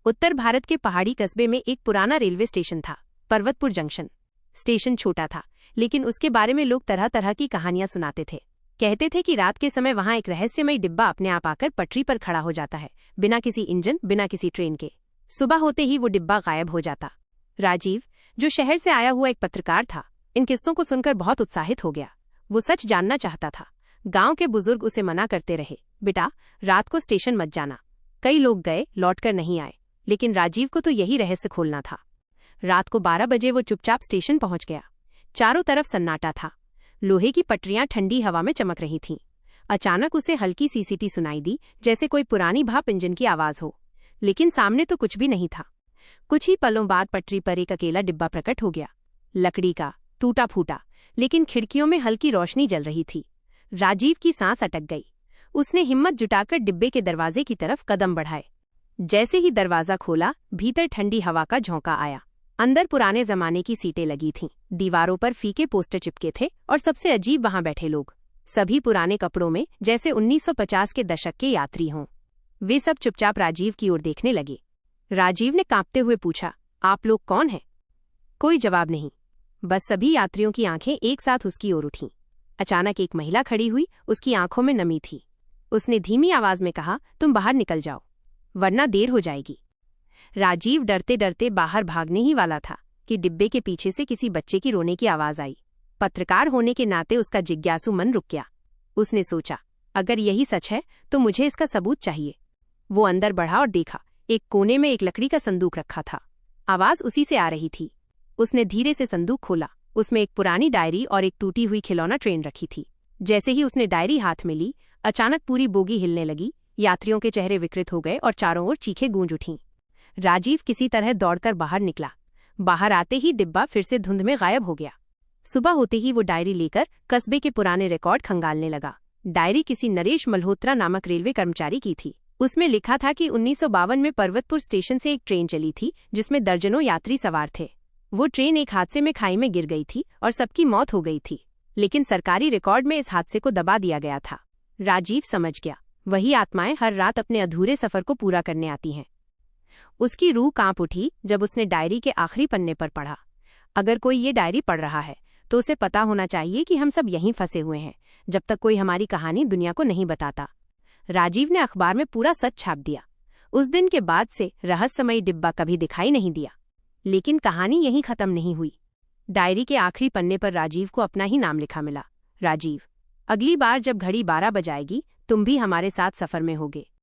उत्तर भारत के पहाड़ी कस्बे में एक पुराना रेलवे स्टेशन था, पर्वतपुर जंक्शन। स्टेशन छोटा था, लेकिन उसके बारे में लोग तरह तरह की कहानियां सुनाते थे। कहते थे कि रात के समय वहां एक रहस्यमयी डिब्बा अपने आप आकर पटरी पर खड़ा हो जाता है, बिना किसी इंजन, बिना किसी ट्रेन के। सुबह होते ही वो डिब्बा गायब हो जाता। राजीव, जो शहर से आया हुआ एक पत्रकार था, इन किस्सों को सुनकर बहुत उत्साहित हो गया। वो सच जानना चाहता था। गांव के बुजुर्ग उसे मना करते रहे, बेटा रात को स्टेशन मत जाना। कई लोग गए, लौटकर नहीं आए, लेकिन राजीव को तो यही रहस्य खोलना था। रात को 12 बजे वो चुपचाप स्टेशन पहुंच गया। चारों तरफ सन्नाटा था। लोहे की पटरियां ठंडी हवा में चमक रही थीं। अचानक उसे हल्की सीसीटी सुनाई दी, जैसे कोई पुरानी भाप इंजन की आवाज हो। लेकिन सामने तो कुछ भी नहीं था। कुछ ही पलों बाद पटरी पर एक अकेला डिब्बा प्रकट हो गया। लकड़ी का, टूटा फूटा, लेकिन खिड़कियों में हल्की रोशनी जल रही थी। राजीव की सांस अटक गई। उसने हिम्मत जुटाकर डिब्बे के दरवाजे की तरफ कदम बढ़ाए। जैसे ही दरवाजा खोला, भीतर ठंडी हवा का झोंका आया। अंदर पुराने जमाने की सीटें लगी थीं, दीवारों पर फीके पोस्टर चिपके थे और सबसे अजीब वहां बैठे लोग, सभी पुराने कपड़ों में, जैसे 1950 के दशक के यात्री हों। वे सब चुपचाप राजीव की ओर देखने लगे। राजीव ने कांपते हुए पूछा, आप लोग कौन हैं? कोई जवाब नहीं, बस सभी यात्रियों की आंखें एक साथ उसकी ओर उठीं। अचानक एक महिला खड़ी हुई, उसकी आंखों में नमी थी। उसने धीमी आवाज में कहा, तुम बाहर निकल जाओ, वरना देर हो जाएगी। राजीव डरते डरते बाहर भागने ही वाला था कि डिब्बे के पीछे से किसी बच्चे की रोने की आवाज आई। पत्रकार होने के नाते उसका जिज्ञासु मन रुक गया। उसने सोचा, अगर यही सच है तो मुझे इसका सबूत चाहिए। वो अंदर बढ़ा और देखा, एक कोने में एक लकड़ी का संदूक रखा था। आवाज उसी से आ रही थी। उसने धीरे से संदूक खोला। उसमें एक पुरानी डायरी और एक टूटी हुई खिलौना ट्रेन रखी थी। जैसे ही उसने डायरी हाथ में ली, अचानक पूरी बोगी हिलने लगी। यात्रियों के चेहरे विकृत हो गए और चारों ओर चीखें गूंज उठीं। राजीव किसी तरह दौड़कर बाहर निकला। बाहर आते ही डिब्बा फिर से धुंध में गायब हो गया। सुबह होते ही वो डायरी लेकर कस्बे के पुराने रिकॉर्ड खंगालने लगा। डायरी किसी नरेश मल्होत्रा नामक रेलवे कर्मचारी की थी। उसमें लिखा था कि 1952 में पर्वतपुर स्टेशन से एक ट्रेन चली थी, जिसमें दर्जनों यात्री सवार थे। वो ट्रेन एक हादसे में खाई में गिर गई थी और सबकी मौत हो गई थी, लेकिन सरकारी रिकॉर्ड में इस हादसे को दबा दिया गया था। राजीव समझ गया, वही आत्माएं हर रात अपने अधूरे सफर को पूरा करने आती हैं। उसकी रूह कांप उठी जब उसने डायरी के आखिरी पन्ने पर पढ़ा, अगर कोई ये डायरी पढ़ रहा है तो उसे पता होना चाहिए कि हम सब यहीं फंसे हुए हैं, जब तक कोई हमारी कहानी दुनिया को नहीं बताता। राजीव ने अखबार में पूरा सच छाप दिया। उस दिन के बाद से रहस्यमयी डिब्बा कभी दिखाई नहीं दिया। लेकिन कहानी यहीं खत्म नहीं हुई। डायरी के आखिरी पन्ने पर राजीव को अपना ही नाम लिखा मिला, राजीव। अगली बार जब घड़ी 12 बजाएगी, तुम भी हमारे साथ सफर में होगे।